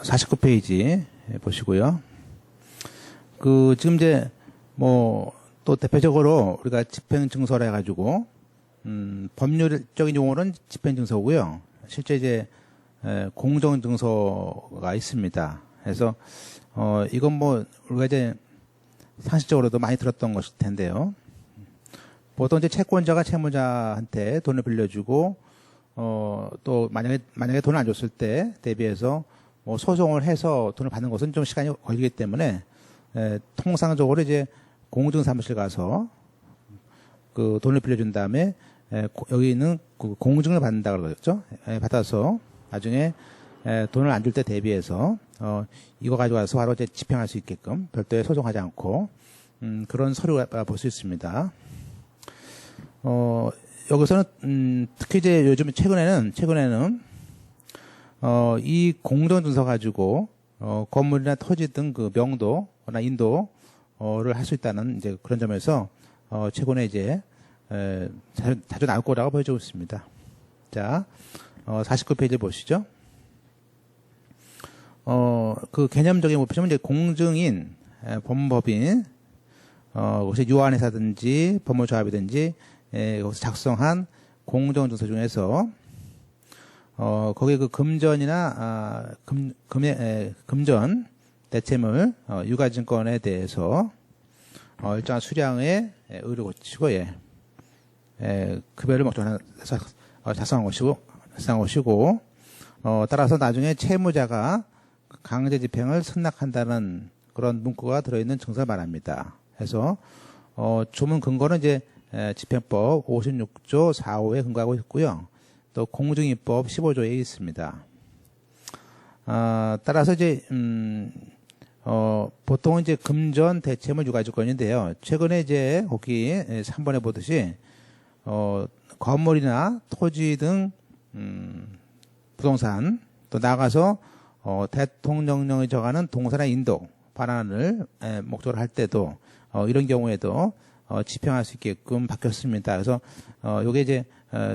49페이지 보시고요. 지금 이제 또 대표적으로 우리가 집행증서라 해가지고 법률적인 용어는 집행증서고요. 실제 이제 공정증서가 있습니다. 그래서 이건 우리가 이제 상식적으로도 많이 들었던 것일 텐데요. 보통 이제 채권자가 채무자한테 돈을 빌려주고 또 만약에 돈을 안 줬을 때 대비해서 소송을 해서 돈을 받는 것은 좀 시간이 걸리기 때문에 통상적으로 이제 공증사무실 가서 그 돈을 빌려준 다음에 여기 있는 그 공증을 받는다 그러죠. 받아서 나중에 돈을 안 줄 때 대비해서 이거 가져와서 바로 이제 집행할 수 있게끔 별도의 소송하지 않고 그런 서류가 볼 수 있습니다. 여기서는 특히 이제 요즘 최근에는 이 공정증서 가지고 건물이나 토지 등 그 명도나 인도를 할 수 있다는 이제 그런 점에서 최근에 이제 자주 나올 거라고 보여지고 있습니다. 자, 49페이지 보시죠. 그 개념적인 거 보시면 이제 공증인, 법무법인, 혹시 유한회사든지 법무조합이든지 거기서 작성한 공정증서 중에서 거기에 그 금전이나 금전 대체물 유가증권에 대해서 일정한 수량의 의료 고치고 급여를 목적으로 작성한 것이고 따라서 나중에 채무자가 강제 집행을 승낙한다는 그런 문구가 들어있는 증서를 말합니다. 그래서 조문 근거는 이제 집행법 56조 4호에 근거하고 있고요. 또 공증입법 15조에 있습니다. 따라서 이제 보통은 이제 금전 대체물 유가증권인데요. 최근에 이제 거기 3번에 보듯이 건물이나 토지 등 부동산 또 나가서 대통령령이 정하는 동사나 인도 반환을 목적으로 할 때도 이런 경우에도 집행할 수 있게끔 바뀌었습니다. 그래서 이게 이제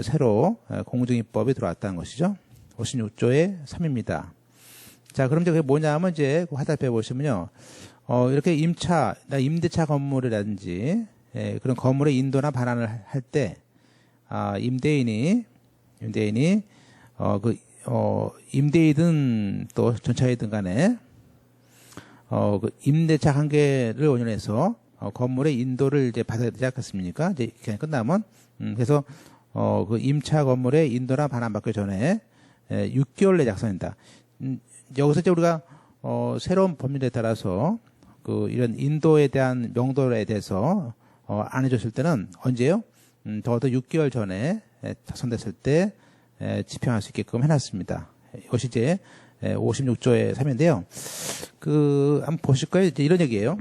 새로 공증입법이 들어왔다는 것이죠. 56조의 3입니다. 자, 그럼 이제 그게 뭐냐면 이제 화살표 보시면요. 이렇게 임대차 건물이라든지 그런 건물의 인도나 반환을 할 때 임대인이 임대이든 또 전차이든 간에 그 임대차 관계를 원인해서 건물의 인도를 이제 받아야 되지 않겠습니까? 이제 기간이 끝나면 그래서 그 임차 건물의 인도나 반환 받기 전에 6개월 내 작성한다. 여기서 이제 우리가 새로운 법률에 따라서 그 이런 인도에 대한 명도에 대해서 안 해줬을 때는 언제요? 적어도 6개월 전에 작성됐을 때 집행할 수 있게끔 해놨습니다. 이것이 이제 56조의 3인데요. 한번 보실 거예요. 이제 이런 얘기예요.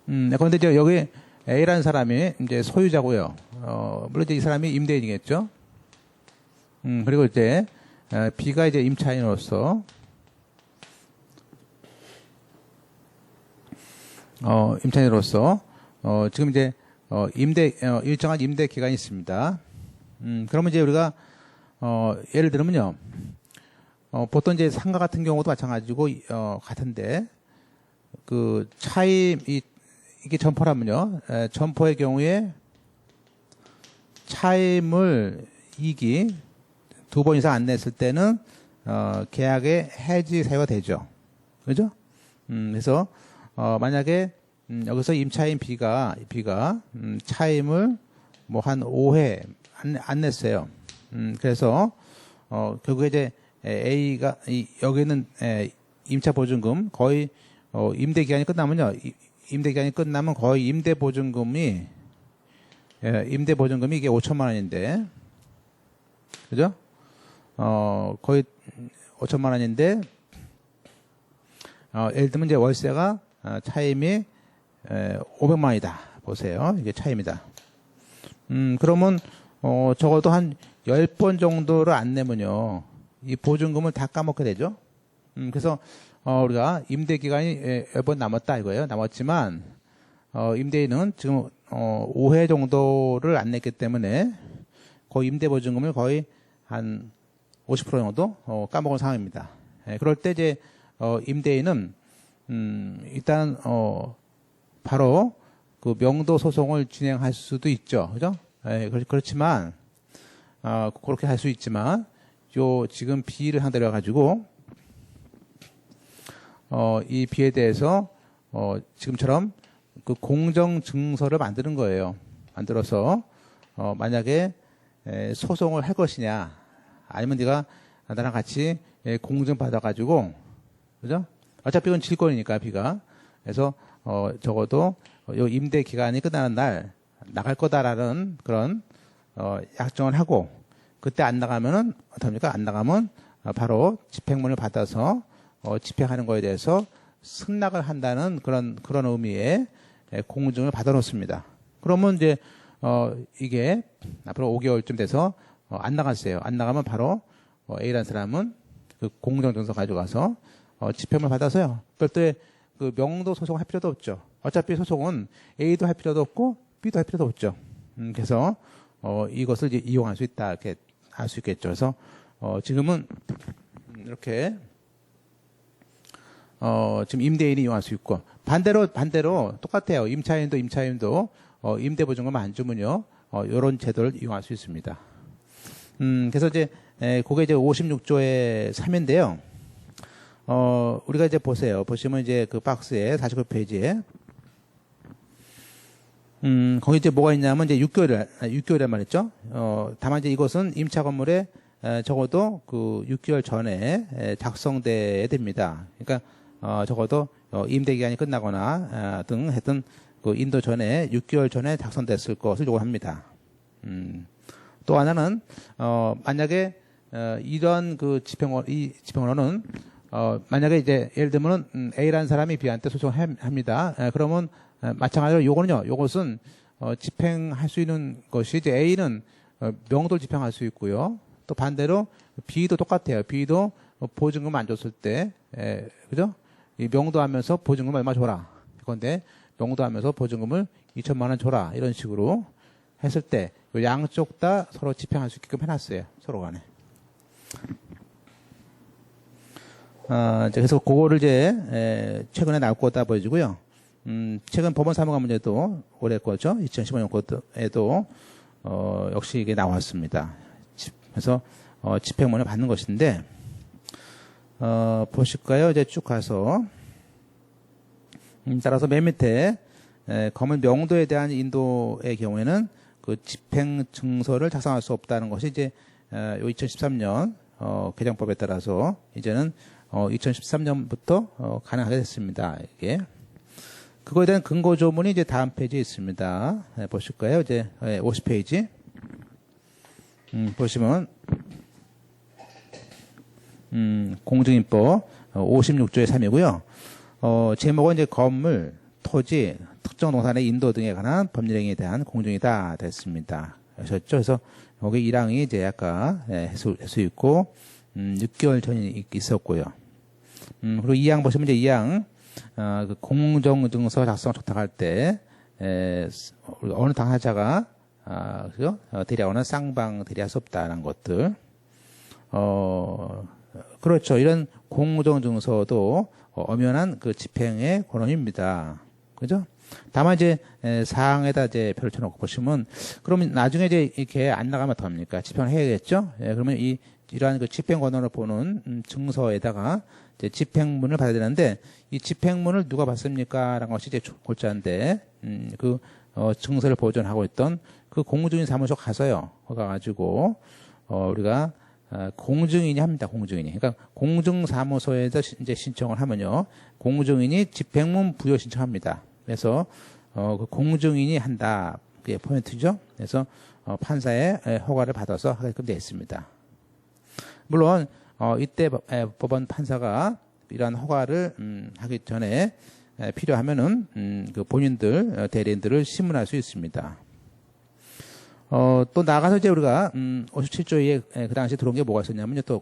그런데 이제 여기 A라는 사람이 이제 소유자고요. 물론 이제 이 사람이 임대인이겠죠. 그리고 이제 B가 이제 임차인으로서 지금 이제 일정한 임대 기간이 있습니다. 그러면 이제 우리가 예를 들면요. 보통 이제 상가 같은 경우도 마찬가지고 같은데 그 차임 이게 점포라면요. 점포의 경우에 차임을 이익이 2번 이상 안 냈을 때는 계약의 해지 사유가 되죠. 그죠? 그래서 만약에 여기서 임차인 B가 차임을 한 5회 안 냈어요. 그래서 결국에 이제 A가 여기는 임차 보증금 거의 임대 기간이 끝나면요. 임대 기간이 끝나면 거의 임대 보증금이 이게 5천만 원인데, 그죠? 거의 5천만 원인데, 예를 들면 이제 월세가 차임이 500만 원이다. 보세요. 이게 차임이다. 그러면 적어도 한 10번 정도를 안 내면요. 이 보증금을 다 까먹게 되죠. 그래서 우리가 임대 기간이 몇 번 남았다 이거예요. 남았지만 임대인은 지금 5회 정도를 안 냈기 때문에 거의 임대 보증금을 거의 한 50% 정도 까먹은 상황입니다. 그럴 때 이제 임대인은 일단 바로 그 명도 소송을 진행할 수도 있죠. 그죠? 그렇지만 그렇게 할 수 있지만 요 지금 B를 상대로 해 가지고 이 B에 대해서 지금처럼 그 공정 증서를 만드는 거예요. 만들어서 만약에 소송을 할 것이냐 아니면 네가 나랑 같이 공증 받아가지고 그죠? 어차피 이건 질권이니까 B가 그래서 적어도 요 임대 기간이 끝나는 날 나갈 거다라는 그런 약정을 하고 그때 안 나가면은 어떡합니까? 안 나가면 바로 집행문을 받아서 집행하는 거에 대해서 승낙을 한다는 그런 의미의 공증을 받아 놓습니다. 그러면 이제 이게 앞으로 5개월쯤 돼서 안 나갔어요. 안 나가면 바로 A라는 사람은 그 공정증서 가져가서 집행을 받아서요. 별도의 그 명도 소송 할 필요도 없죠. 어차피 소송은 A도 할 필요도 없고 B도 할 필요도 없죠. 그래서 이것을 이제 이용할 수 있다 이렇게 할 수 있겠죠. 그래서 지금은 이렇게 지금 임대인이 이용할 수 있고 반대로 똑같아요. 임차인도 임대보증금 안 주면요 이런 제도를 이용할 수 있습니다. 그래서 이제 그게 이제 56조의 3인데요. 우리가 이제 보시면 이제 그 박스에 49페이지에 거기 이제 뭐가 있냐면 이제 6개월이란 말이죠. 다만 이제 이것은 임차 건물에 적어도 그 6개월 전에 작성돼야 됩니다. 그러니까 적어도 임대 기간이 끝나거나 등 했던 그 인도 전에 6개월 전에 작성됐을 것을 요구합니다. 또 하나는 만약에 이런 그 집행원은 만약에 이제 예를 들면 A라는 사람이 B한테 소송합니다. 그러면 마찬가지로 요것은 집행할 수 있는 것이 이제 A는 명도를 집행할 수 있고요. 또 반대로 B도 똑같아요. B도 보증금 안 줬을 때, 그죠? 이 명도하면서 보증금 얼마 줘라. 그런데 명도하면서 보증금을 2천만 원 줘라. 이런 식으로 했을 때 양쪽 다 서로 집행할 수 있게끔 해놨어요. 서로 간에. 그래서 그거를 이제 최근에 나올 거다 보여지고요. 최근 법원 사무관 문제도 올해 거죠. 2015년 것에도 역시 이게 나왔습니다. 그래서 집행문을 받는 것인데 보실까요? 이제 쭉 가서 따라서 맨 밑에 건물 명도에 대한 인도의 경우에는 그 집행 증서를 작성할 수 없다는 것이 이제 2013년 개정법에 따라서 이제는 2013년부터 가능하게 됐습니다. 이게 그거에 대한 근거 조문이 이제 다음 페이지에 있습니다. 보실까요? 이제 50페이지 보시면 공증인법 56조의 3이고요. 제목은 이제 건물, 토지, 특정 동산의 인도 등에 관한 법률 행위에 대한 공증이다 됐습니다. 그래서 여기 1항이 이제 아까 해수 있고 6개월 전이 있었고요. 그리고 2항 보시면 이제 2항 그 공정증서 작성 촉탁할 때 어느 당사자가 그죠? 대리하거나 쌍방 대리할 수 없다는 것들. 그렇죠. 이런 공정증서도 엄연한 그 집행의 권한입니다. 그죠? 다만 이제 사항에다 이제 별을 쳐놓고 보시면 그러면 나중에 이제 이렇게 안 나가면 어떡합니까? 집행을 해야겠죠? 그러면 이러한 그 집행 권한을 보는 증서에다가 이제 집행문을 받아야 되는데 이 집행문을 누가 받습니까? 라는 것이 이제 골자인데 그 증서를 보존하고 있던 그 공증인 사무소 가서요. 가가지고 우리가 공증인이 합니다. 공증인이. 그러니까 공증사무소에서 이제 신청을 하면요. 공증인이 집행문 부여 신청합니다. 그래서 그 공증인이 한다. 그게 포인트죠. 그래서 판사의 허가를 받아서 하게끔 되어 있습니다. 물론 이때 법원 판사가 이러한 허가를 하기 전에 필요하면은 그 본인들 대리인들을 신문할 수 있습니다. 또 나가서 이제 우리가 57조에 그 당시에 들어온 게 뭐가 있었냐면요. 또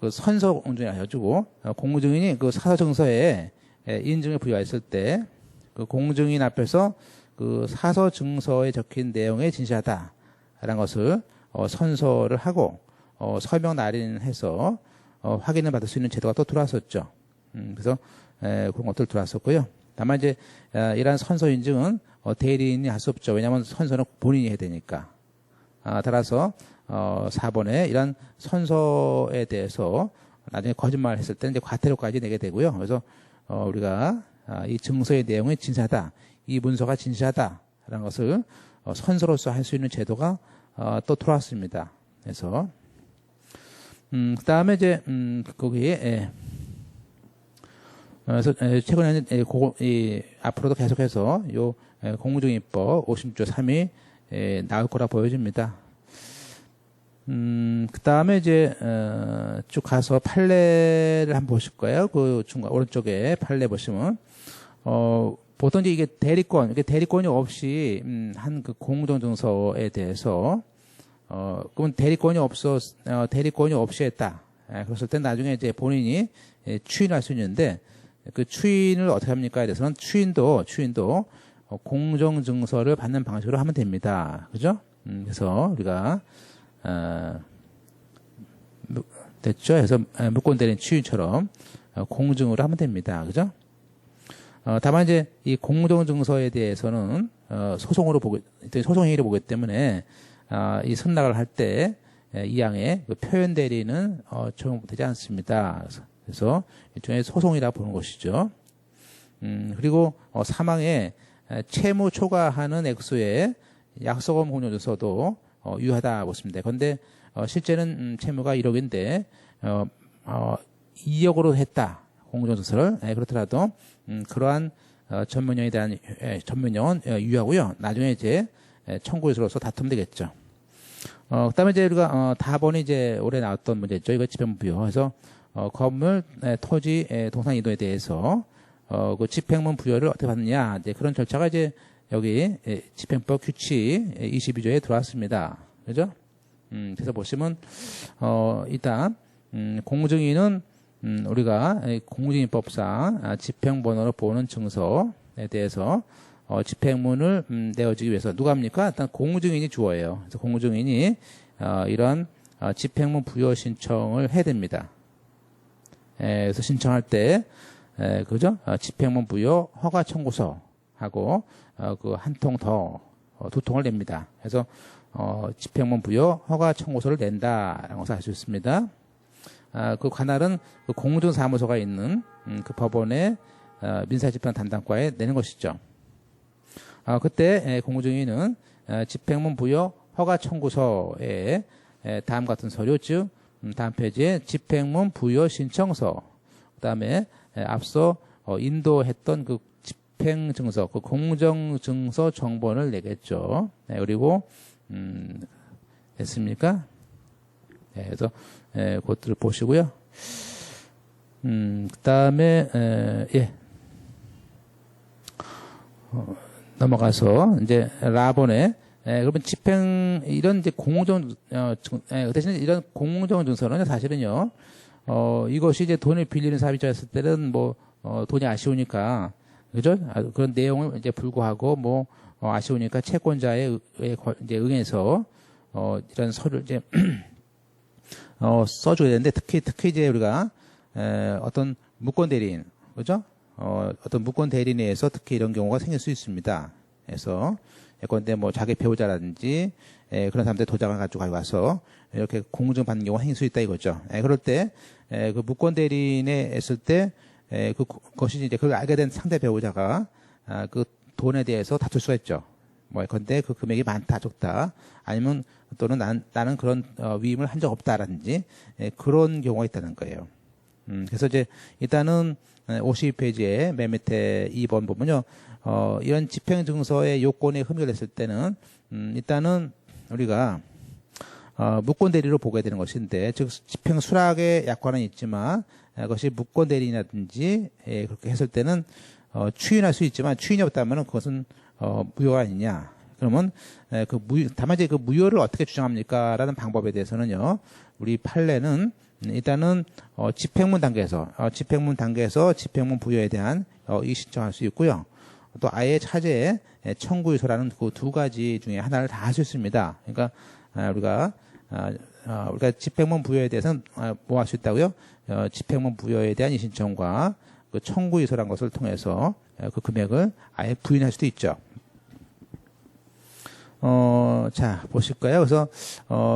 그 선서 공증이라 해가지고 공증인이 그 사서 증서에 인증을 부여했을 때 그 공증인 앞에서 그 사서 증서에 적힌 내용에 진실하다라는 것을 선서를 하고 서명 날인해서 확인을 받을 수 있는 제도가 또 들어왔었죠. 그래서 그런 것들 들어왔었고요. 다만 이제 이러한 선서 인증은 대리인이 할 수 없죠. 왜냐하면 선서는 본인이 해야 되니까. 따라서 4번에 이런 선서에 대해서 나중에 거짓말을 했을 때는 이제 과태료까지 내게 되고요. 그래서 우리가 이 증서의 내용이 진실하다, 이 문서가 진실하다라는 것을 선서로서 할 수 있는 제도가 또 들어왔습니다. 그래서 그다음에 이제 거기에 그래서 최근에는 앞으로도 계속해서 요 공무증인법 56조 3이 나올 거라 보여집니다. 그 다음에 이제, 쭉 가서 판례를 한번 보실 거예요. 그 중간, 오른쪽에 판례 보시면, 보통 이제 이게 대리권이 없이, 한 그 공동증서에 대해서, 그러면 대리권이 없이 했다. 그랬을 때 나중에 이제 본인이 추인할 수 있는데, 그 추인을 어떻게 합니까에 대해서는 추인도, 공정증서를 받는 방식으로 하면 됩니다. 그죠? 그래서 우리가, 됐죠? 그래서 무권대리인 추인처럼 공증으로 하면 됩니다. 그죠? 다만 이제 이 공정증서에 대해서는 소송으로 소송행위로 보기 때문에 이 선락을 할 때 이 양의 그 표현 대리는 적용되지 않습니다. 그래서 일종의 소송이라 보는 것이죠. 그리고 사망에 채무 초과하는 액수의 약속원 공정증서도 유효하다 보습니다. 그런데 실제는 채무가 1억인데 2억으로 했다. 공정증서를. 그렇더라도 그러한 전문령에 대한 전문령은 유효하고요. 나중에 이제 청구유서로서 다투면 되겠죠. 그다음에 이제 우리가 다번이 이제 올해 나왔던 문제죠. 이거 집행부요. 그래서 건물, 토지, 동산 이동에 대해서 그 집행문 부여를 어떻게 받느냐. 이제 그런 절차가 이제 여기 집행법 규칙 22조에 들어왔습니다. 그죠? 그래서 보시면 일단 공증인은 우리가 공증인법상 집행번호로 보는 증서에 대해서 집행문을 내어주기 위해서 누가 합니까? 일단 공증인이 주어예요. 그래서 공증인이 이런 집행문 부여 신청을 해야 됩니다. 그래서 신청할 때 그죠? 집행문 부여 허가 청구서하고 그 한 통 더 두 통을 냅니다. 그래서 집행문 부여 허가 청구서를 낸다라는 것을 알 수 있습니다. 그 관할은 그 공증사무소가 있는 그 법원의 민사집행 담당과에 내는 것이죠. 그때 공증인은 집행문 부여 허가 청구서에 다음 같은 서류, 즉 다음 페이지에 집행문 부여 신청서, 그다음에 앞서 인도했던 그 집행증서, 그 공정증서 정본을 내겠죠. 그리고 됐습니까? 그래서 그것들을 보시고요. 그다음에 넘어가서 이제 라본에 그러면 집행 이런 이제 공정 대신에 이런 공정 증서는 사실은요 이것이 이제 돈을 빌리는 사업자였을 때는 뭐 돈이 아쉬우니까 그죠? 그런 내용을 이제 불구하고 뭐 아쉬우니까 채권자에 이제 응해서 이런 서류 이제 써줘야 되는데 특히 이제 우리가 어떤 무권 대리인 그죠? 어떤 무권 대리인에 의해서 특히 이런 경우가 생길 수 있습니다. 그래서 예컨대 뭐 자기 배우자라든지 그런 사람들 도장을 가지고 가서 이렇게 공증 받는 경우가 생길 수 있다 이거죠. 그럴 때 그 무권 대리인에 했을 때 그것이 이제 그걸 알게 된 상대 배우자가 그 돈에 대해서 다툴 수가 있죠. 뭐 예컨대 그 금액이 많다 적다 아니면 또는 나는 그런 위임을 한 적 없다라든지 그런 경우가 있다는 거예요. 그래서 이제 일단은 52페이지에 맨 밑에 2번 보면요. 이런 집행증서의 요건이 흠결됐을 때는 일단은 우리가 무권 대리로 보게 되는 것인데 즉 집행 수락의 약관은 있지만 그것이 무권 대리인이라든지 그렇게 했을 때는 추인할 수 있지만 추인이 없다면 그것은 무효가 아니냐. 그러면 다만 이제 그 무효를 어떻게 주장합니까라는 방법에 대해서는요. 우리 판례는 일단은 집행문 단계에서 집행문 부여에 대한 이 신청할 수 있고요. 또 아예 차제에 청구유서라는 그 두 가지 중에 하나를 다 할 수 있습니다. 그러니까 우리가 우리가 집행문 부여에 대해서는 뭐 할 수 있다고요? 집행문 부여에 대한 이의신청과 그 청구 이소란 것을 통해서 그 금액을 아예 부인할 수도 있죠. 자, 보실까요? 그래서,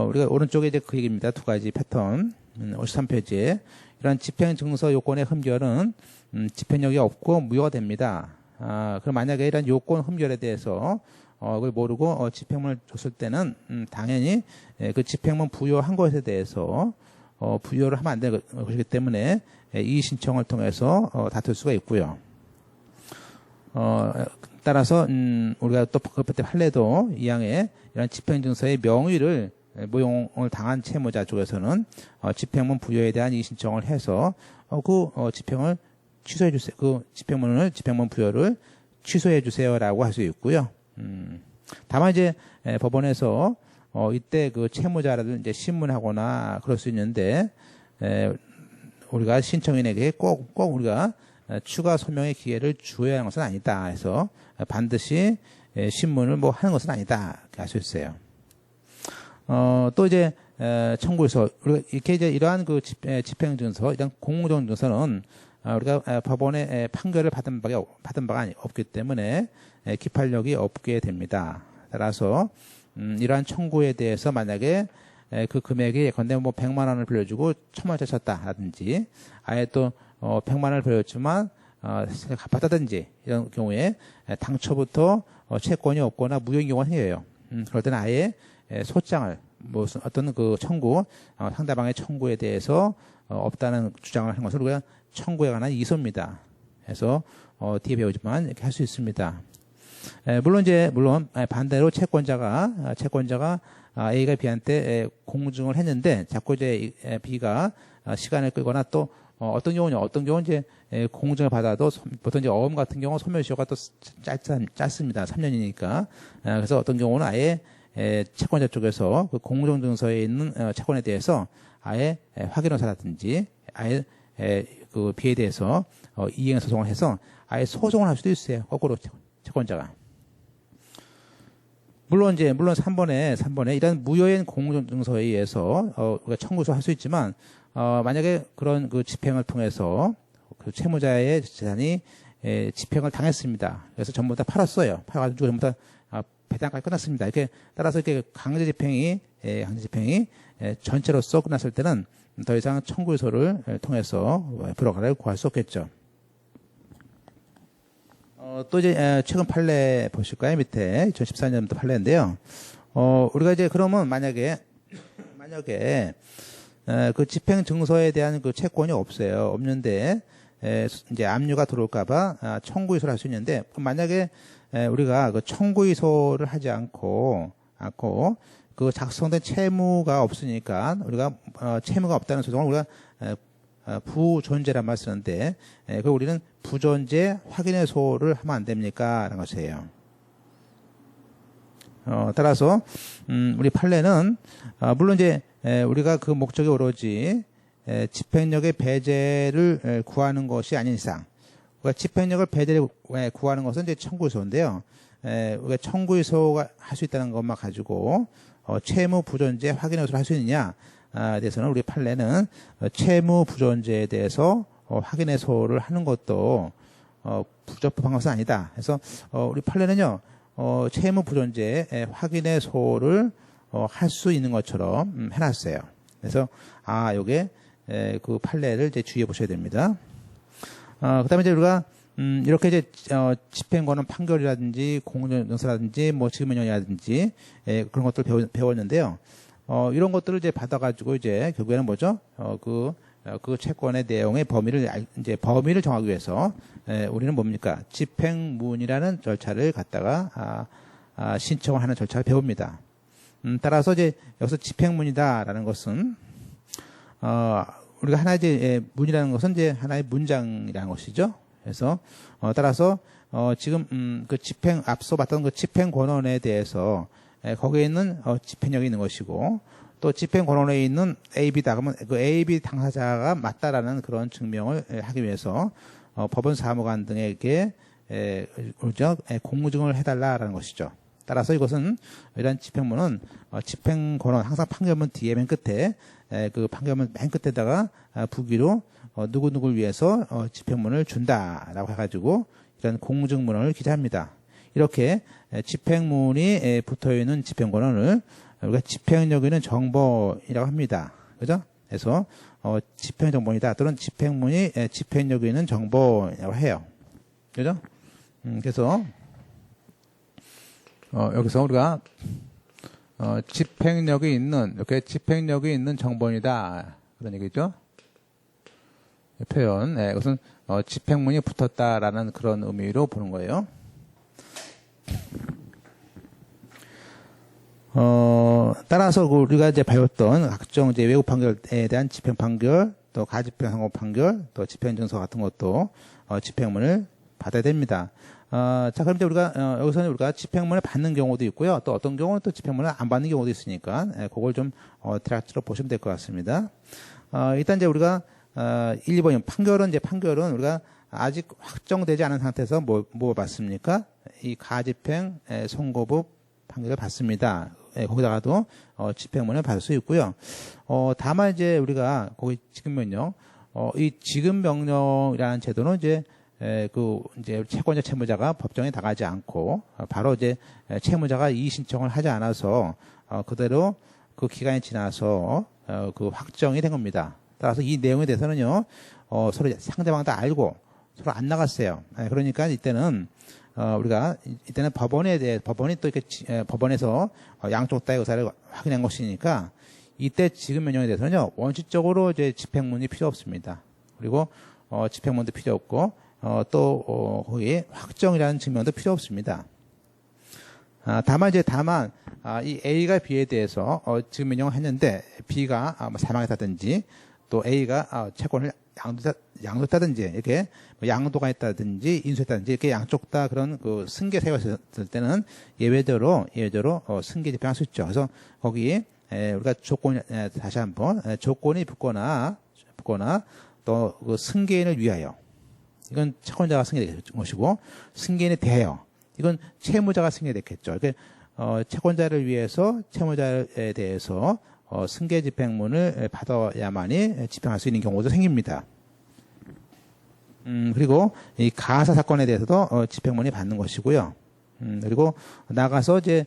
우리가 오른쪽에 이제 그 얘기입니다. 두 가지 패턴. 53페이지에. 이런 집행증서 요건의 흠결은, 집행력이 없고 무효가 됩니다. 그럼 만약에 이런 요건 흠결에 대해서, 그걸 모르고, 집행문을 줬을 때는, 당연히, 그 집행문 부여한 것에 대해서, 부여를 하면 안 되는 것이기 때문에, 이의 신청을 통해서, 다툴 수가 있고요. 따라서 우리가 또 그때 판례도 이항에 이런 집행증서의 명의를 모용을 당한 채무자 쪽에서는 집행문 부여에 대한 이의 신청을 해서 집행을 취소해 주세요. 그 집행문 부여를 취소해 주세요라고 할 수 있고요. 다만 이제 법원에서 이때 그 채무자를 이제 신문하거나 그럴 수 있는데 우리가 신청인에게 꼭 우리가 추가 소명의 기회를 주어야 하는 것은 아니다 해서 반드시 신문을 뭐 하는 것은 아니다 할 수 있어요. 또 이제 청구에서 우리가 이렇게 이제 이러한 그 집행증서, 이런 공무정증서는 우리가 법원의 판결을 받은 바가 없기 때문에 기판력이 없게 됩니다. 따라서 이러한 청구에 대해서 만약에 그 금액이 예컨대 뭐 100만 원을 빌려주고 1000만 원짜리 쳤다라든지 아예 또 100만 원을 빌렸지만 갚았다든지 이런 경우에 당초부터 채권이 없거나 무효인 경우가 생겨요. 그럴 때는 아예 소장을 무슨 어떤 그 청구 상대방의 청구에 대해서 없다는 주장을 하는 것을 우리가 청구에 관한 이소입니다. 그래서 뒤에 배우지만 이렇게 할 수 있습니다. 물론 반대로 채권자가 A가 B한테 공증을 했는데 자꾸 이제 B가 시간을 끌거나 또 어떤 경우는 이제 공증을 받아도 보통 이제 어음 같은 경우 소멸시효가 또 짧습니다. 3년이니까. 그래서 어떤 경우는 아예 채권자 쪽에서 그 공정증서에 있는 채권에 대해서 아예 확인호사라든지 아예 그 B에 대해서 이행 소송을 해서 아예 소송을 할 수도 있어요. 거꾸로 채권자가. 물론 3번에 이런 무효인 공정증서에 의해서 우리가 청구서 할 수 있지만 만약에 그런 그 집행을 통해서 그 채무자의 재산이 집행을 당했습니다. 그래서 전부 다 팔았어요. 팔아가지고 전부 다 배당까지 끝났습니다. 이렇게 따라서 이렇게 강제 집행이 전체로서 끝났을 때는 더 이상 청구서를 통해서 불허가를 구할 수 없겠죠. 또 이제 최근 판례 보실까요? 밑에 2014년부터 판례인데요. 우리가 이제 그러면 만약에 그 집행 증서에 대한 그 채권이 없는데 이제 압류가 들어올까봐 청구 이소를 할 수 있는데 만약에 우리가 그 청구 이소를 하지 않고 그 작성된 채무가 없으니까 우리가 채무가 없다는 소송을 우리가 부존재란 말 쓰는데 그 우리는 부존재 확인의소를 하면 안 됩니까? 라는 것이에요. 따라서 우리 판례는 물론 이제 우리가 그 목적이 오로지 집행력의 배제를 구하는 것이 아닌 이상 우리가 집행력을 배제를 구하는 것은 이제 청구이소인데요. 우리가 청구이소가 할 수 있다는 것만 가지고 채무 부존재 확인의소를 할 수 있느냐 대해서는 우리 판례는 채무 부존재에 대해서 확인의소를 하는 것도 부적법한 것은 아니다. 그래서 우리 판례는요. 채무 부존재 확인의소를 할 수 있는 것처럼 해놨어요. 그래서 요게 그 판례를 이제 주의해 보셔야 됩니다. 그다음에 이제 우리가 이렇게 이제 집행권은 판결이라든지 공정증서라든지 뭐 직무명령이라든지 그런 것들 배웠는데요. 이런 것들을 이제 받아가지고 이제 결국에는 뭐죠? 그 채권의 내용의 범위를 정하기 위해서 우리는 뭡니까? 집행문이라는 절차를 갖다가 신청을 하는 절차를 배웁니다. 따라서 이제 여기서 집행문이다라는 것은 우리가 하나의 이제 문이라는 것은 이제 하나의 문장이라는 것이죠. 그래서 따라서 지금 그 앞서 봤던 그 집행 권한에 대해서 거기에 있는 집행력이 있는 것이고 또 집행 권한에 있는 AB다 그러면 그 AB 당사자가 맞다라는 그런 증명을 하기 위해서 법원 사무관 등에게 공증을 해달라라는 것이죠. 따라서 이것은 이런 집행문은 집행권은 항상 판결문 뒤에 맨 끝에 그 판결문 맨 끝에다가 부기로 누구누구를 위해서 집행문을 준다라고 해가지고 이런 공증문헌을 기재합니다. 이렇게 집행문이 붙어 있는 집행권을 우리가 집행력 있는 정보이라고 합니다. 그죠? 그래서 집행정보이다 또는 집행문이 집행력 있는 정보라고 해요. 그죠? 그래서 여기서 우리가 집행력이 있는 이렇게 집행력이 있는 정보이다 그런 얘기죠. 표현. 이것은 집행문이 붙었다라는 그런 의미로 보는 거예요. 따라서 우리가 이제 배웠던 각종 이제 외국 판결에 대한 집행 판결, 또 가집행 상고 판결, 또 집행 증서 같은 것도 집행문을 받아야 됩니다. 자, 그럼 이제 우리가 여기서는 우리가 집행문을 받는 경우도 있고요. 또 어떤 경우는 또 집행문을 안 받는 경우도 있으니까 그걸 좀 대략적으로 보시면 될 것 같습니다. 일단 이제 우리가 1, 2번 판결은 우리가 아직 확정되지 않은 상태에서 뭐 받습니까? 이 가집행 선고부 판결을 받습니다. 거기다가도 집행문을 받을 수 있고요. 다만 이제 우리가 거기 지급명령, 이 지급명령이라는 제도는 이제 이제 채권자 채무자가 법정에 나가지 않고 바로 이제 채무자가 이의 신청을 하지 않아서 그대로 그 기간이 지나서 그 확정이 된 겁니다. 따라서 이 내용에 대해서는요 서로 상대방 다 알고 서로 안 나갔어요. 그러니까 이때는 우리가 이때는 법원이 또 이렇게 법원에서 양쪽 다의 의사를 확인한 것이니까 이때 지급 명령에 대해서는요 원칙적으로 이제 집행문이 필요 없습니다. 그리고 집행문도 필요 없고 또 거기에 확정이라는 증명도 필요 없습니다. 다만 이 A가 B에 대해서 지급 명령을 했는데 B가 사망했다든지 또 A가 채권을 양도했다든지 이렇게 양도가 있다든지 인수했다든지 이렇게 양쪽 다 그런 그 승계 사유가 있을 때는 예외적으로 승계 집행할 수 있죠. 그래서 거기 우리가 다시 한번 조건이 붙거나 또 그 승계인을 위하여 이건 채권자가 승계될 것이고 승계인에 대하여 이건 채무자가 승계됐겠죠. 이렇게 채권자를 위해서 채무자에 대해서 승계 집행문을 받아야만이 집행할 수 있는 경우도 생깁니다. 그리고 이 가사 사건에 대해서도 집행문이 받는 것이고요. 그리고 나가서 이제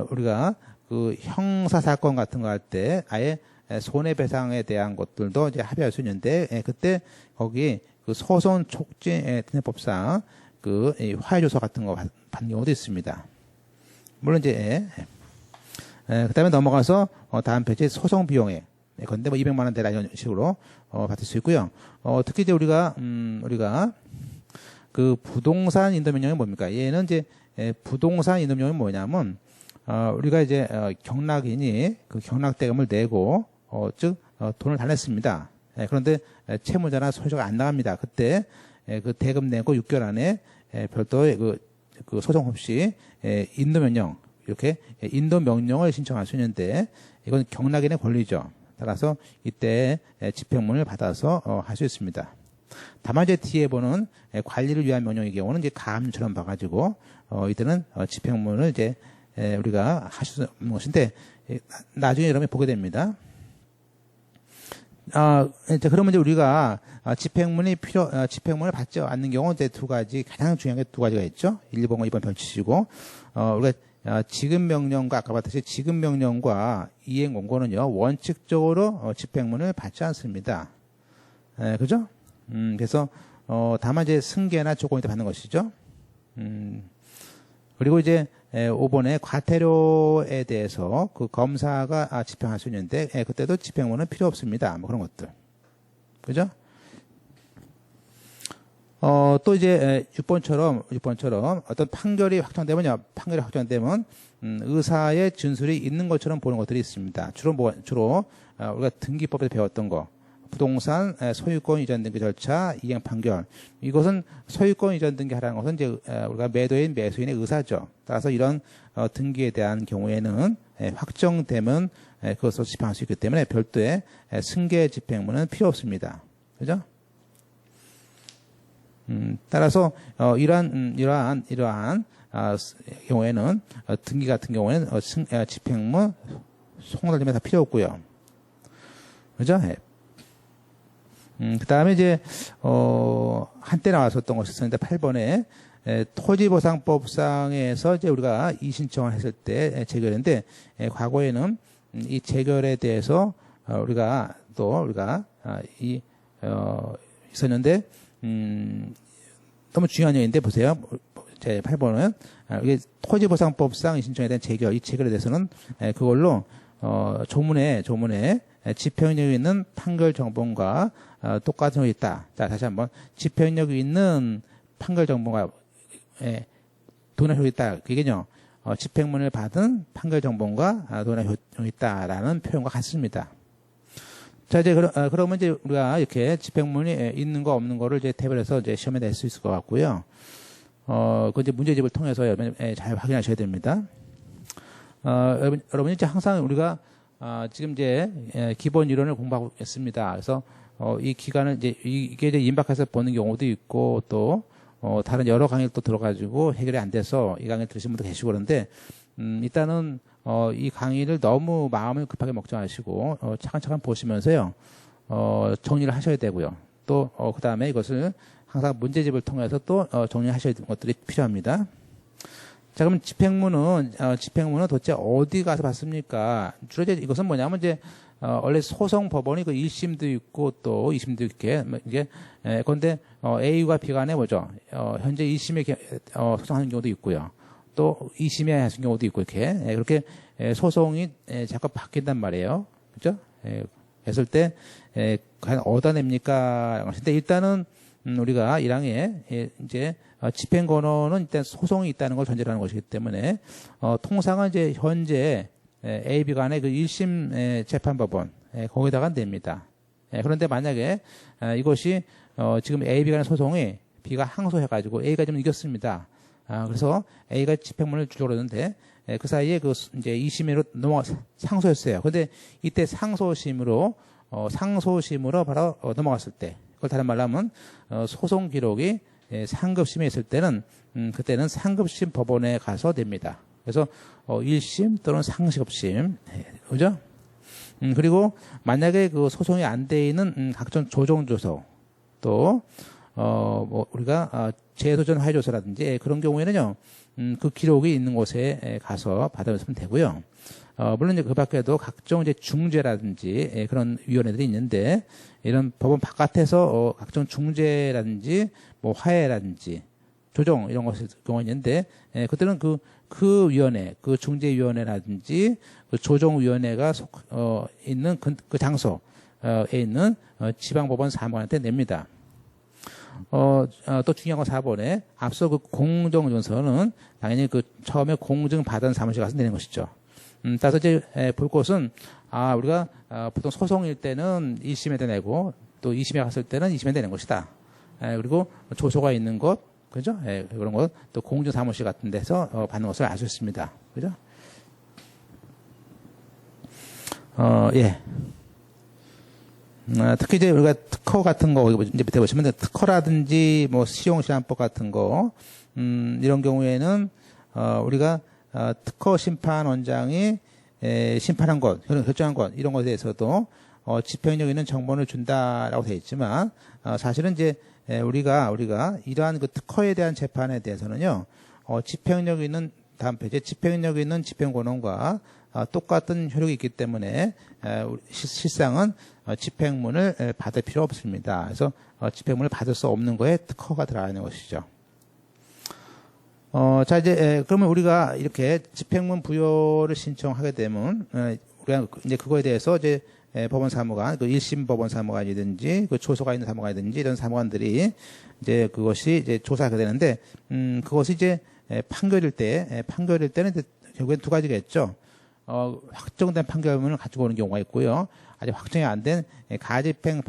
우리가 그 형사 사건 같은 거 할 때 아예 손해배상에 대한 것들도 이제 합의할 수 있는데 그때 거기 그 소송 촉진 특례법상 그 화해 조서 같은 거 받는 경우도 있습니다. 물론 이제 그다음에 넘어가서 다음 페이지 소송 비용에 건데 뭐 200만 원대라 이런 식으로 받을 수 있고요. 특히 이제 우리가 그 부동산 인도 명령이 뭡니까? 얘는 이제 부동산 인도 명령이 뭐냐면 우리가 이제 경락인이 그 경락대금을 내고 즉 돈을 달랬습니다. 그런데 채무자나 소유자가 안 나갑니다. 그때 그 대금 내고 6개월 안에 별도의 그 소송 없이 인도 명령 이렇게 인도 명령을 신청할 수 있는데 이건 경락인의 권리죠. 따라서 이때 집행문을 받아서 할 수 있습니다. 다만 이제 뒤에 보는 관리를 위한 명령의 경우는 이제 가함처럼 봐가지고 이때는 집행문을 이제 우리가 할 수 있는 것인데 나중에 여러분이 보게 됩니다. 이제 그러면 이제 우리가 집행문을 받지 않는 경우 이제 두 가지 가장 중요한 게 두 가지가 있죠. 1번과 2번 별치시고 우리가 지급 명령과 아까 봤듯이 지급 명령과 이행 원고는요 원칙적으로 집행문을 받지 않습니다. 그죠? 그래서 다만 이제 승계나 조건이 받는 것이죠. 그리고 이제 5번에 과태료에 대해서 그 검사가 집행할 수 있는데 그때도 집행문은 필요 없습니다. 뭐 그런 것들. 그죠? 또 이제 6번처럼 어떤 판결이 확정되면 의사의 진술이 있는 것처럼 보는 것들이 있습니다. 주로 우리가 등기법에서 배웠던 거. 부동산 소유권 이전 등기 절차 이행 판결. 이것은 소유권 이전 등기하라는 것은 이제 우리가 매도인 매수인의 의사죠. 따라서 이런 등기에 대한 경우에는 확정되면 그것을 집행할 수 있기 때문에 별도의 승계 집행문은 필요 없습니다. 그죠? 따라서 이러한 경우에는 등기 같은 경우에는 집행문 송달림에 다 필요 없고요. 그죠? 그 다음에 이제 한때 나왔었던 것이 있었는데 8번에 토지보상법상에서 이제 우리가 이의신청을 했을 때 재결인데 과거에는 이 재결에 대해서 우리가 있었는데 너무 중요한 얘기인데 보세요. 제 8번은 이게 토지보상법상 신청에 대한 재결, 이 재결에 대해서는 그걸로 조문에 집행력이 있는 판결 정본과 똑같은 것이 있다. 자, 다시 한번 집행력이 있는 판결 정본과 도나 효력이 있다. 그게요. 집행문을 받은 판결 정본과 도나 효력이 있다라는 표현과 같습니다. 자, 이제 그러면 이제 우리가 이렇게 집행문이 있는 거 없는 거를 이제 탭을 이제 시험에 낼 수 있을 것 같고요. 그 이제 문제집을 통해서 여러분 잘 확인하셔야 됩니다. 여러분 이제 항상 우리가 지금 이제 기본 이론을 공부하고 있습니다. 그래서 이 기간을 이게 이제 임박해서 보는 경우도 있고 또 다른 여러 강의를 또 들어가지고 해결이 안 돼서 이 강의 들으신 분도 계시고 그런데 일단은 이 강의를 너무 마음을 급하게 먹지 마시고 차근차근 보시면서요 정리를 하셔야 되고요. 또 그 다음에 이것을 항상 문제집을 통해서 또 정리하셔야 되는 것들이 필요합니다. 자, 그러면 집행문은 도대체 어디 가서 받습니까? 주로 이제 이것은 뭐냐면 이제 원래 소송 법원이 그 1심도 있고 또 2심도 이렇게 이게 그런데 A와 B 간에 뭐죠? 현재 1심에 소송하는 경우도 있고요. 또 2심에 하는 경우도 있고 이렇게 그렇게 소송이 자꾸 바뀐단 말이에요. 그죠? 했을 때 과연 어디다 냅니까? 근데 일단은 우리가 1항에 이제 집행 권한은 일단 소송이 있다는 걸 전제로 하는 것이기 때문에 통상은 이제 현재 A, B 간의 그 1심 재판법원 거기다가 냅니다. 그런데 만약에 이것이 지금 A, B 간의 소송이 B가 항소해가지고 A가 좀 이겼습니다. 그래서 A가 집행문을 주려고 그러는데 그 사이에 그 이제 2심으로 상소했어요. 그런데 이때 상소심으로 바로 넘어갔을 때 그걸 다른 말로 하면 소송 기록이 상급심에 있을 때는 그때는 상급심 법원에 가서 냅니다. 그래서 1심 또는 상급심 그죠? 그리고 만약에 그 소송이 안 돼 있는 각종 조정조서 또 뭐 우리가 재도전 화해조서라든지 그런 경우에는요 그 기록이 있는 곳에 가서 받아오시면 되고요. 물론 이제 그 밖에도 각종 이제 중재라든지 그런 위원회들이 있는데 이런 법원 바깥에서 각종 중재라든지 뭐 화해라든지 조정 이런 것일 경우가 있는데 그때는 그 위원회, 그 중재위원회라든지 그 조정위원회가 있는 그 장소에 있는 지방법원 사무관한테 냅니다. 또 중요한 건 4번에 앞서 그 공정조서는 당연히 그 처음에 공증받은 사무실 가서 내는 것이죠. 따라서 이제 볼 것은 우리가 보통 소송일 때는 1심에다 내고 또 2심에 갔을 때는 2심에 내는 것이다. 그리고 조소가 있는 것, 그죠? 그런 것 또 공증 사무실 같은 데서 받는 것을 알 수 있습니다. 그죠? 예. 특히 이제 우리가 특허 같은 거 이제 밑에 보시면 특허라든지 뭐 시용시한법 같은 거 이런 경우에는 우리가 특허 심판원장이 심판한 것, 결정한 것 이런 것에 대해서도 집행력 있는 정보를 준다라고 되어 있지만 사실은 이제 우리가 이러한 그 특허에 대한 재판에 대해서는요 집행력 있는 다음 페이지에 집행력 있는 집행권원과 똑같은 효력이 있기 때문에 실상은 집행문을 받을 필요 없습니다. 그래서 집행문을 받을 수 없는 거에 특허가 들어가는 것이죠. 자, 이제, 그러면 우리가 이렇게 집행문 부여를 신청하게 되면, 우리가 이제 그거에 대해서 이제 법원 사무관, 그 1심 법원 사무관이든지, 그 조서가 있는 사무관이든지 이런 사무관들이 이제 그것이 이제 조사하게 되는데, 그것이 이제 판결일 때는 이제 결국엔 두 가지가 있죠. 확정된 판결문을 가지고 오는 경우가 있고요. 아직 확정이 안 된 가집행에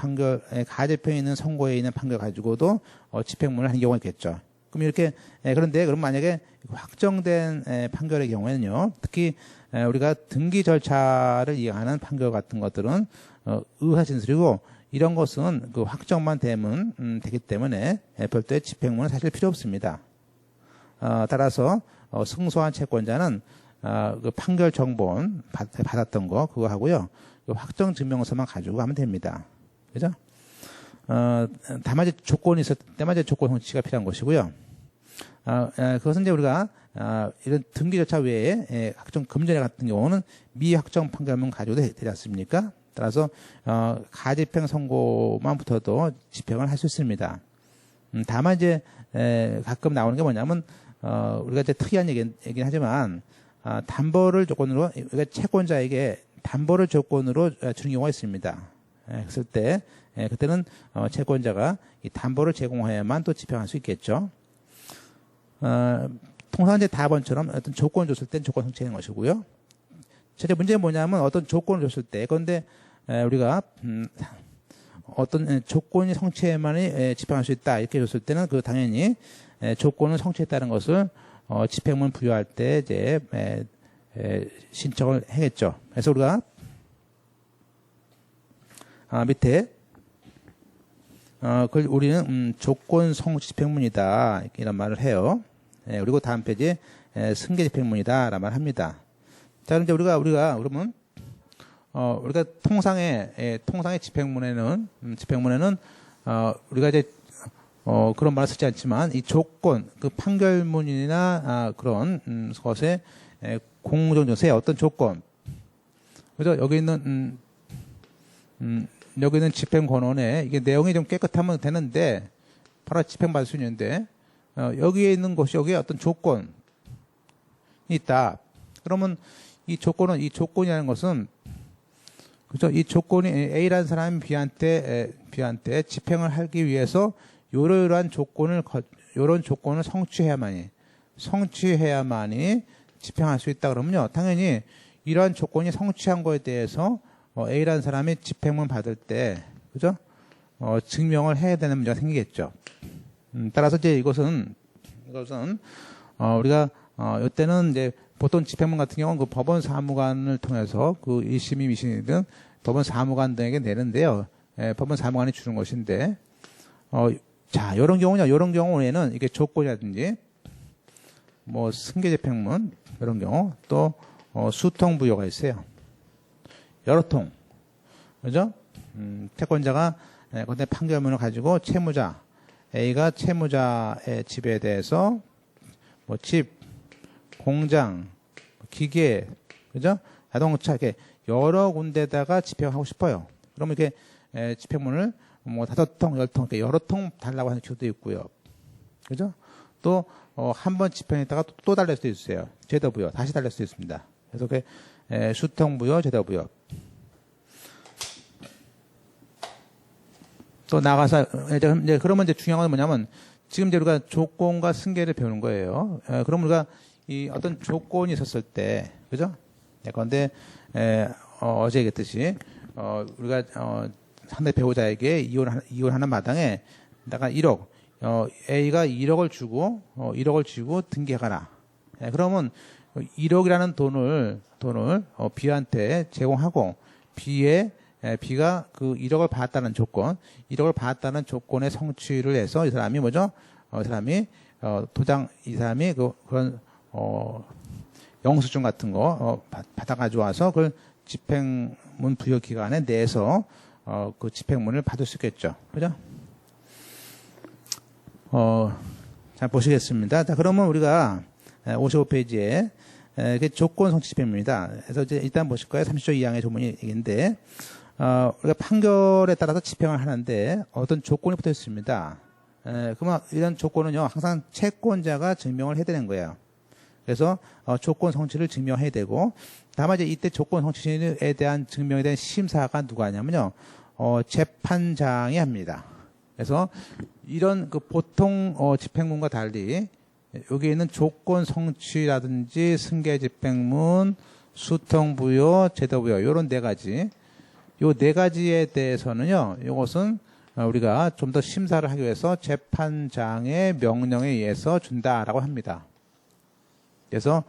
있는 선고에 있는 판결 가지고도 집행문을 하는 경우가 있겠죠. 그럼 이렇게 그럼 만약에 확정된 판결의 경우에는요, 특히 우리가 등기 절차를 이행하는 판결 같은 것들은 의사진술이고 이런 것은 그 확정만 되면 되기 때문에 별도의 집행문은 사실 필요 없습니다. 따라서 승소한 채권자는 그 판결 정본 받았던 거 그거 하고요. 그 확정 증명서만 가지고 가면 됩니다. 그죠? 다만 이제 조건이 있을 때만 이제 조건 성취가 필요한 것이고요. 그것은 이제 우리가 이런 등기 절차 외에 확정 금전에 같은 경우는 미확정 판결문 가지고도 되지 않습니까? 따라서 가집행 선고만 붙어도 집행을 할 수 있습니다. 다만 이제 가끔 나오는 게 뭐냐면 우리가 이제 특이한 얘기긴 하지만 담보를 조건으로 우리가 채권자에게 담보를 조건으로 주는 경우가 있습니다. 그랬을 때 그때는 채권자가 이 담보를 제공해야만 또 집행할 수 있겠죠. 통상 이제 다번처럼 어떤 조건을 줬을 땐 조건 성취하는 것이고요. 실제 문제는 뭐냐면 어떤 조건을 줬을 때, 그런데 우리가 어떤 조건이 성취해야만이 집행할 수 있다 이렇게 줬을 때는 그 당연히 조건을 성취했다는 것을 집행문 부여할 때 이제 신청을 하겠죠. 그래서 우리가 밑에 그걸 우리는 조건 성취 집행문이다 이런 말을 해요. 그리고 다음 페이지에 승계 집행문이다라는 말을 합니다. 자, 그럼 이제 우리가 그러면 우리가 통상의 집행문에는 우리가 이제 그런 말을 쓰지 않지만 이 조건 그 판결문이나 그런 것에 공정정서의 어떤 조건 그죠? 여기 있는 집행 권원에 이게 내용이 좀 깨끗하면 되는데 바로 집행받을 수 있는데 여기에 있는 것이 여기에 어떤 조건이 있다. 그러면 이 조건이라는 것은 그죠? 이 조건이 A라는 사람이 B한테 집행을 하기 위해서 이런 조건을 성취해야만이 집행할 수 있다 그러면요. 당연히 이러한 조건이 성취한 거에 대해서 A라는 사람이 집행문 받을 때 그죠? 증명을 해야 되는 문제가 생기겠죠. 따라서 이제 이것은 우리가 이때는 이제 보통 집행문 같은 경우는 그 법원 사무관을 통해서 그 1심이 2심이든 법원 사무관 등에게 내는데요. 법원 사무관이 주는 것인데 자, 이런 경우에는 이게 조건이라든지 뭐 승계 집행문 이런 경우 또 수통 부여가 있어요. 여러 통. 그죠? 채권자가 근데 판결문을 가지고 채무자 A가 채무자의 집에 대해서 뭐 집, 공장, 기계, 그죠? 자동차 이렇게 여러 군데다가 집행하고 싶어요. 그러면 이렇게 집행문을 뭐 5통, 10통 이렇게 여러 통 달라고 하는 경우도 있고요. 그죠? 또 한 번 집행했다가 또 달릴 수도 있어요. 제도 부여 다시 달릴 수도 있습니다. 그래서 그 수통 부여, 제도 부여. 또 나가서 이제 그러면 이제 중요한 건 뭐냐면 지금 이제 우리가 조건과 승계를 배우는 거예요. 그럼 우리가 이 어떤 조건이 있었을 때, 그죠? 그런데 어제 얘기했듯이 우리가 상대 배우자에게 이혼하는 마당에 내가 1억, A가 1억을 주고 1억을 주고 등기해가라. 그러면 1억이라는 돈을 B한테 제공하고 B가 그 1억을 받았다는 조건, 1억을 받았다는 조건의 성취를 해서 이 사람이 뭐죠? 이 사람이 그런 영수증 같은 거 받아가지고 와서 그걸 집행문 부여 기간에 내서 그 집행문을 받을 수 있겠죠. 그죠? 자, 보시겠습니다. 자, 그러면 우리가 55페이지에 조건 성취 집행문입니다. 그래서 이제 일단 보실 거예요. 30조 2항의 조문인데, 우리가 판결에 따라서 집행을 하는데 어떤 조건이 붙어 있습니다. 그러면 이런 조건은요, 항상 채권자가 증명을 해야 되는 거예요. 그래서 조건 성취를 증명해야 되고, 다만 이제 이때 조건 성취에 대한 증명에 대한 심사가 누가 하냐면요, 재판장이 합니다. 그래서 이런 그 보통 집행문과 달리 여기 있는 조건 성취라든지 승계 집행문, 수통 부여, 제도 부여 이런 네 가지, 요 네 가지에 대해서는요, 이것은 우리가 좀 더 심사를 하기 위해서 재판장의 명령에 의해서 준다라고 합니다. 그래서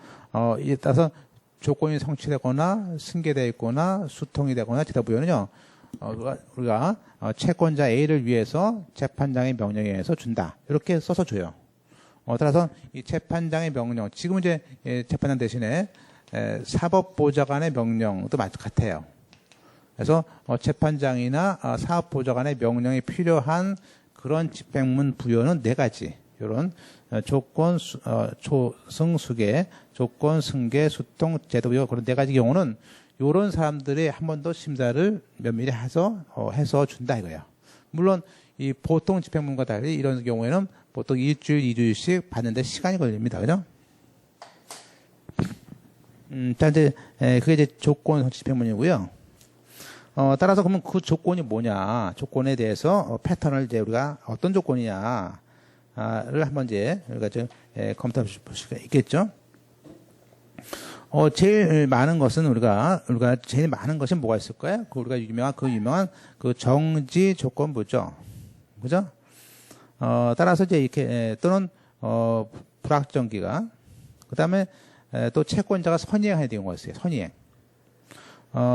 이에 따라서 조건이 성취되거나 승계되어 있거나 수통이 되거나 제도 부여는요, 우리가 채권자 A를 위해서 재판장의 명령에 의해서 준다. 이렇게 써서 줘요. 따라서 이 재판장의 명령, 지금 이제 재판장 대신에 사법보좌관의 명령도 같아요. 그래서 재판장이나 사법보좌관의 명령이 필요한 그런 집행문 부여는 4가지. 이런 조건, 초승수계, 조건, 승계, 수통, 제도부여 그런 4가지 경우는 이런 사람들이 한 번 더 심사를 면밀히 해서 준다 이거예요. 물론 이 보통 집행문과 달리 이런 경우에는 보통 일주일, 2주일씩 받는데 시간이 걸립니다. 그죠? 자, 이제, 그게 이제 조건 성취 집행문이고요. 따라서 그러면 그 조건이 뭐냐, 조건에 대해서 패턴을 이제 우리가 어떤 조건이냐를 한번 이제 우리가 좀 검토해 볼 수가 있겠죠. 제일 많은 것은 우리가 제일 많은 것이 뭐가 있을까요? 우리가 유명한 그 정지 조건부죠. 그죠? 따라서 이제 이렇게, 또는, 불확정 기간. 그 다음에, 또 채권자가 선이행해야 되는 거였어요. 선이행.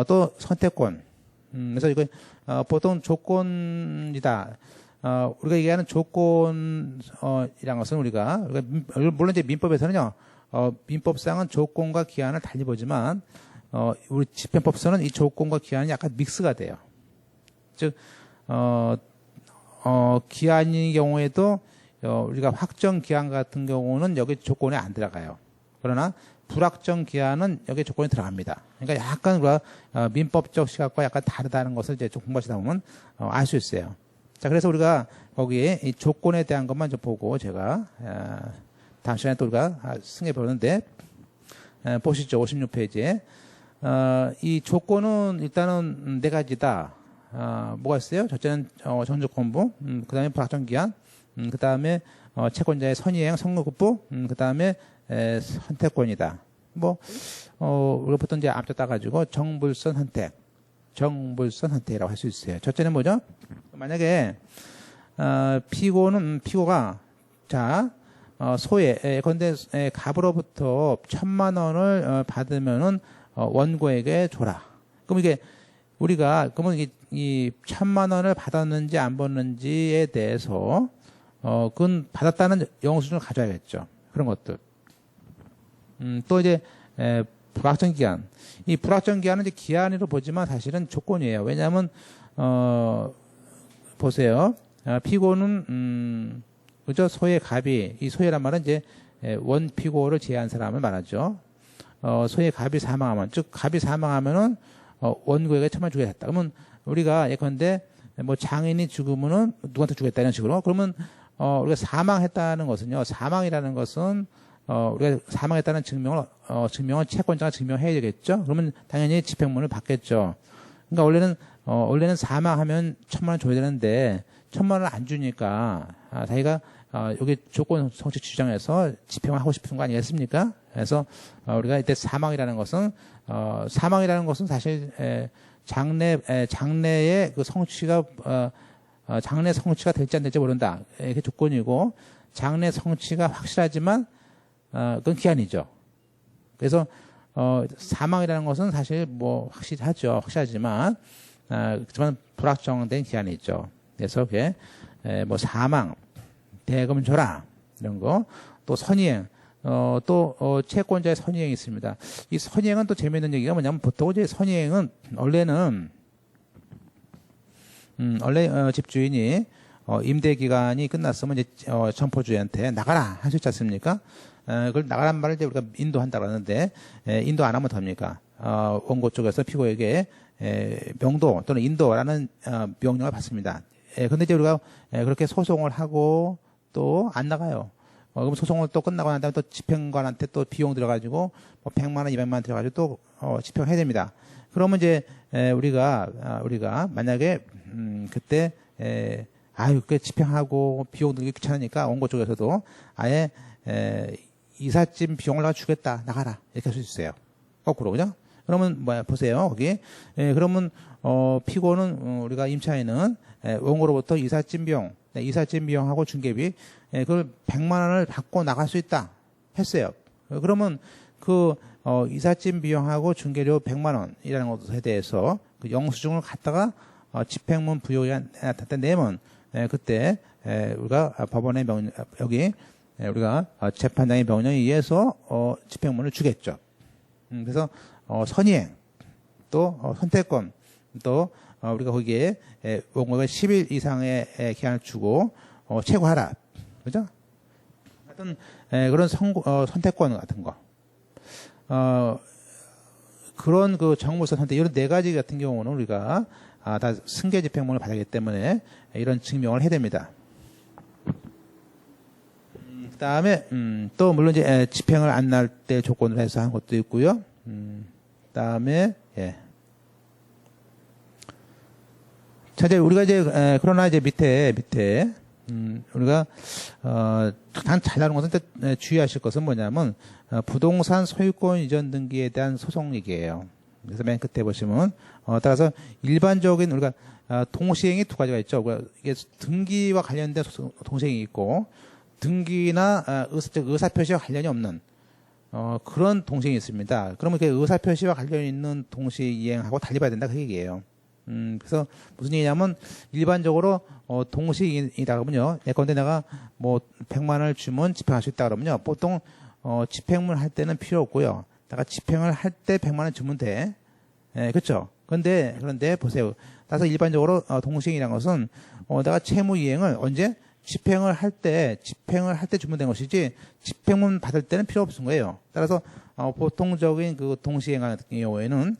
또 선택권. 그래서 이거, 보통 조건이다. 우리가 얘기하는 조건이란 것은 우리가 물론 이제 민법에서는요, 민법상은 조건과 기한을 달리 보지만, 우리 집행법서는 이 조건과 기한이 약간 믹스가 돼요. 즉, 기한의 경우에도, 우리가 확정 기한 같은 경우는 여기 조건에 안 들어가요. 그러나, 불확정 기한은 여기 조건에 들어갑니다. 그러니까 약간 우리가, 민법적 시각과 약간 다르다는 것을 이제 좀 공부하시다 보면, 알 수 있어요. 자, 그래서 우리가 거기에 이 조건에 대한 것만 좀 보고 제가, 다음 시간에 또 우리가 승해 보는데, 보시죠. 56페이지에. 이 조건은 일단은 4가지다. 뭐가 있어요? 첫째는, 정조건부, 그 다음에 불확정기한, 그 다음에, 채권자의 선이행, 선거급부, 그 다음에, 선택권이다. 우리가 보통 이제 앞에 따가지고 정불선 선택이라고 할 수 있어요. 첫째는 뭐죠? 만약에, 피고가, 자, 건데, 갑으로부터 1,000만 원을 받으면은, 원고에게 줘라. 그럼 이게, 그러면 이 1,000만 원을 받았는지 안 받았는지에 대해서, 그건 받았다는 영수증을 가져야겠죠. 그런 것들. 또 이제, 불확정 기한. 이 불확정 기한은 이제 기한으로 보지만 사실은 조건이에요. 왜냐하면, 보세요. 피고는, 그죠? 소의 갑이, 이 소의란 말은 이제, 원 피고를 제외한 사람을 말하죠. 소의 갑이 사망하면, 즉, 갑이 사망하면은, 원고에게 1,000만 원 주겠다. 그러면 우리가 예컨대, 장인이 죽으면은 누구한테 주겠다 이런 식으로. 그러면, 우리가 사망했다는 것은요, 사망이라는 것은, 우리가 사망했다는 증명을 채권자가 증명해야 되겠죠? 그러면 당연히 집행문을 받겠죠. 그러니까 원래는 사망하면 1,000만 원 줘야 되는데, 1,000만 원을 안 주니까, 자기가, 여기 조건 성취 주장에서 집행을 하고 싶은 거 아니겠습니까? 그래서, 우리가 이때 사망이라는 것은 사실, 장래의 그 성취가, 장래 성취가 될지 안 될지 모른다. 이게 조건이고, 장래 성취가 확실하지만, 그건 기한이죠. 그래서, 사망이라는 것은 사실 확실하지만, 그렇지만 불확정된 기한이 있죠. 그래서 그게, 사망, 대금 줘라, 이런 거, 또 선이행, 채권자의 선이행이 있습니다. 이 선이행은 또 재미있는 얘기가 뭐냐면, 보통 이제 선이행은, 원래, 집주인이, 임대 기간이 끝났으면 이제, 점포주한테 나가라, 할 수 있지 않습니까? 그걸 나가란 말을 이제 우리가 인도한다고 하는데, 인도 안 하면 됩니까? 원고 쪽에서 피고에게, 명도 또는 인도라는, 명령을 받습니다. 근데 이제 우리가, 그렇게 소송을 하고 또 안 나가요. 그럼 소송을 또 끝나고 난 다음에 또 집행관한테 또 비용 들어가지고, 100만 원, 200만 원 들어가지고 또, 집행해야 됩니다. 그러면 이제, 우리가 만약에, 그때, 그 집행하고 비용 들기 귀찮으니까 원고 쪽에서도 아예, 이삿짐 비용을 내가 주겠다. 나가라. 이렇게 할 수 있어요. 거꾸로, 그죠? 그러면, 보세요. 거기. 그러면, 피고는, 우리가 임차인은, 원고로부터 이삿짐 비용하고 중개비, 그걸 100만 원을 받고 나갈 수 있다. 했어요. 그러면 이삿짐 비용하고 중개료 100만 원이라는 것에 대해서 그 영수증을 갖다가, 집행문 부여가 나타났다 내면 그때 우리가 법원의 여기 우리가 재판장의 명령에 의해서 집행문을 주겠죠. 그래서 선이행 또 선택권 또 우리가 거기에 원고가 10일 이상의 기한을 주고 최고하라, 그죠? 하여튼 그런 선택권 같은 거, 그런 그 정무서 선택 이런 네 가지 같은 경우는 우리가 다 승계 집행문을 받았기 때문에 이런 증명을 해야 됩니다. 그다음에 또 물론 이제 집행을 안 날 때 조건을 해서 한 것도 있고요. 그다음에 자, 이제 우리가 이제 그러나 이제 밑에 우리가 가장 잘 나오는 것은 주의하실 것은 뭐냐면 부동산 소유권 이전 등기에 대한 소송 얘기예요. 그래서 맨 끝에 보시면 따라서 일반적인 우리가 동시행이 두 가지가 있죠. 이게 등기와 관련된 동시행이 있고 등기나 의사표시와 관련이 없는 그런 동시행이 있습니다. 그러면 그 의사표시와 관련이 있는 동시이행하고 달리 봐야 된다 그 얘기예요. 그래서 무슨 얘기냐면 일반적으로 동시이행이다 그러면요. 예컨대 내가 뭐 100만 원을 주면 집행할 수 있다 그러면요. 보통 집행을 할 때는 필요 없고요. 내가 집행을 할 때 100만 원 주면 돼. 그렇죠? 그런데 보세요. 따라서 일반적으로 동시이행이라는 것은 내가 채무이행을 언제 집행을 할 때 주면 되는 것이지 집행문 받을 때는 필요 없은 거예요. 따라서 보통적인 그 동시행 같은 경우에는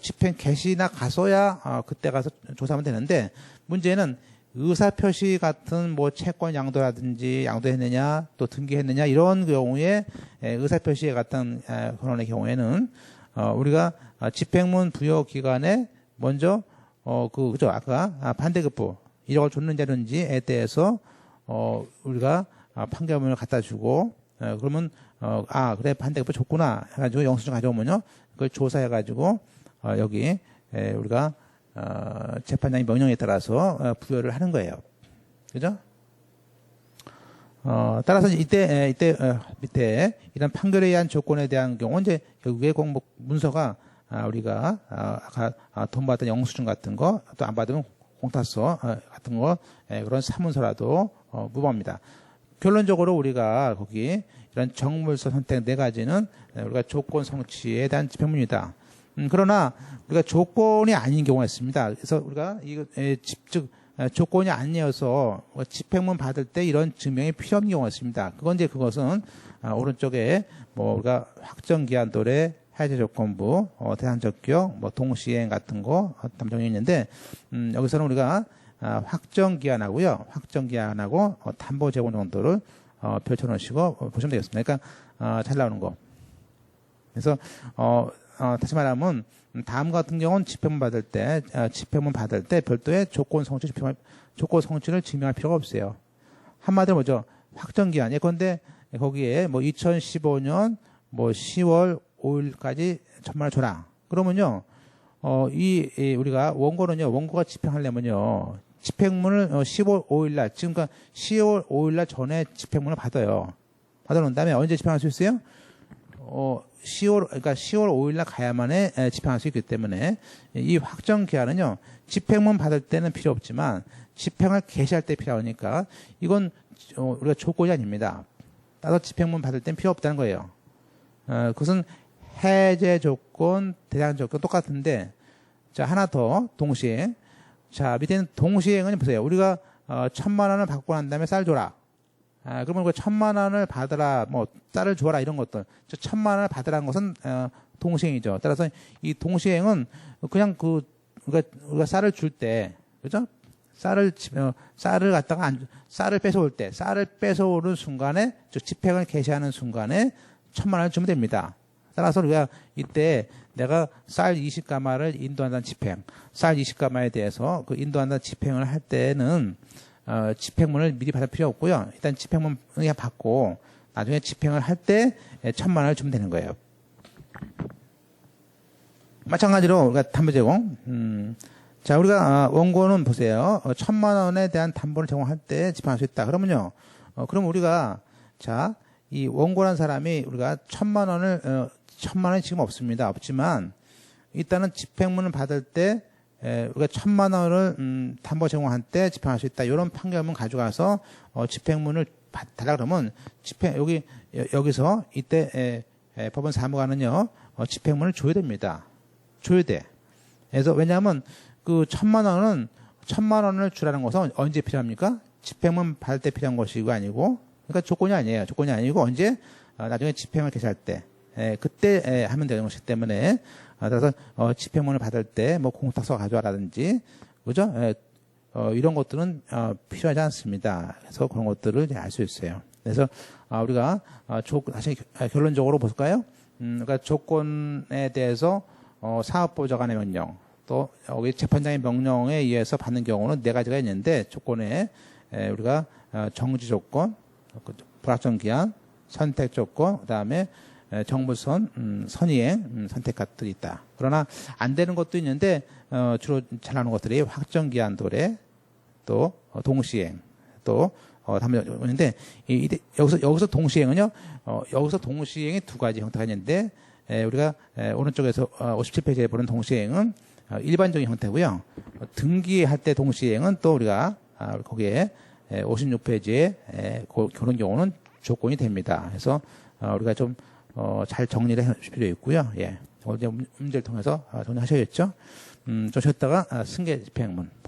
집행 개시나 가서야 그때 가서 조사하면 되는데 문제는 의사표시 같은 뭐 채권 양도라든지 양도했느냐 또 등기했느냐 이런 경우에 의사표시 같은 그런 경우에는 우리가 집행문 부여 기간에 먼저 그죠 아까 반대급부 1억을 줬는지에 대해서 우리가 판결문을 갖다 주고 그러면 그래 반대급부 줬구나 해가지고 영수증 가져오면요 그걸 조사해가지고 여기 우리가 재판장의 명령에 따라서 부여를 하는 거예요. 그죠? 따라서 이때 밑에 이런 판결에 의한 조건에 대한 경우 이제 결국에 공목 문서가 우리가 돈 받은 영수증 같은 거 또 안 받으면 공탁서 같은 거 그런 사문서라도 무효입니다. 결론적으로 우리가 거기 이런 정물서 선택 네 가지는 우리가 조건 성취에 대한 집행문이다. 그러나 우리가 조건이 아닌 경우가 있습니다. 그래서 우리가 이거 즉 조건이 아니어서 집행문 받을 때 이런 증명이 필요 없는 경우가 있습니다. 그것은 오른쪽에 뭐 우리가 확정 기한 도래 해제 조건부, 대상적격, 뭐 동시행 같은 거 담정이 있는데 여기서는 우리가 확정 기한하고요, 확정 기한하고 담보 제공 정도를 펼쳐 놓으시고 보시면 되겠습니다. 그러니까 잘 나오는 거. 그래서 다시 말하면 다음 같은 경우는 집행문 받을 때 별도의 조건 성취를 증명할 필요가 없어요. 한마디로 뭐죠? 확정 기한. 예컨대 거기에 뭐 2015년 뭐 10월 5일까지 1,000만 원 줘라. 그러면요, 우리가 원고가 집행하려면요, 집행문을 10월 5일날, 지금까 10월 5일날 전에 집행문을 받아요. 받아놓은 다음에 언제 집행할 수 있어요? 10월 5일날 가야만에 집행할 수 있기 때문에 이 확정 기한은요, 집행문 받을 때는 필요 없지만 집행을 개시할 때 필요하니까 이건 우리가 조건이 아닙니다. 따라서 집행문 받을 때는 필요 없다는 거예요. 그것은 해제 조건, 대상 조건 똑같은데, 자, 하나 더, 동시행. 자, 밑에는 동시행은 보세요. 우리가 1,000만 원을 받고 난 다음에 쌀 줘라. 그러면 그 1,000만 원을 받으라, 뭐 쌀을 줘라 이런 것들. 1,000만 원을 받으라는 것은 동시행이죠. 따라서 이 동시행은 그냥 우리가 쌀을 줄 때, 그죠? 쌀을 갖다가 쌀을 뺏어올 때, 쌀을 뺏어오는 순간에, 즉 집행을 개시하는 순간에 1,000만 원을 주면 됩니다. 따라서 우리가 이때 내가 쌀 20가마를 인도한다는 집행, 쌀 20가마에 대해서 그 인도한다는 집행을 할 때는 집행문을 미리 받을 필요 없고요. 일단 집행문 그냥 받고 나중에 집행을 할 때 1,000만 원을 주면 되는 거예요. 마찬가지로 우리가 담보 제공. 자, 우리가 원고는 보세요. 1,000만 원에 대한 담보를 제공할 때 집행할 수 있다. 그러면요. 그럼 우리가 자, 이 원고란 사람이 우리가 1,000만 원이 지금 없습니다. 없지만 일단은 집행문을 받을 때 우리가 1,000만 원을 담보 제공한 때 집행할 수 있다. 이런 판결문 가져가서 집행문을 달라 그러면 여기서 이때 법원 사무관은요 집행문을 줘야 됩니다. 줘야 돼. 그래서 왜냐하면 그 1,000만 원을 주라는 것은 언제 필요합니까? 집행문 받을 때 필요한 것이고 아니고, 그러니까 조건이 아니에요. 조건이 아니고 언제 나중에 집행을 개시할 때 그때 하면 되는 것이기 때문에, 따라서 집행문을 받을 때 뭐 공탁서 가져와라든지, 그죠? 이런 것들은 필요하지 않습니다. 그래서 그런 것들을 알 수 있어요. 그래서 우리가 다시 결론적으로 볼까요? 그러니까 조건에 대해서 사업보좌관의 명령, 또 여기 재판장의 명령에 의해서 받는 경우는 네 가지가 있는데, 조건에 우리가 정지 조건, 불확정 기한, 선택 조건, 그다음에 정무선 선이행 선택 것들이 있다. 그러나 안 되는 것도 있는데 주로 잘 나오는 것들이 확정 기한 도래, 또 동시행, 또 있는데 여기서 동시행은요. 여기서 동시행이 두 가지 형태가 있는데, 우리가 오른쪽에서 57페이지에 보는 동시행은 일반적인 형태고요. 등기할 때 동시행은 또 우리가 거기에 56페이지에 그런 경우는 조건이 됩니다. 그래서 우리가 좀 잘 정리를 해 주실 필요 있고요. 예. 이제 문제를 통해서 정리하셔야겠죠. 좀 쉬었다가 승계 집행문 보겠습니다.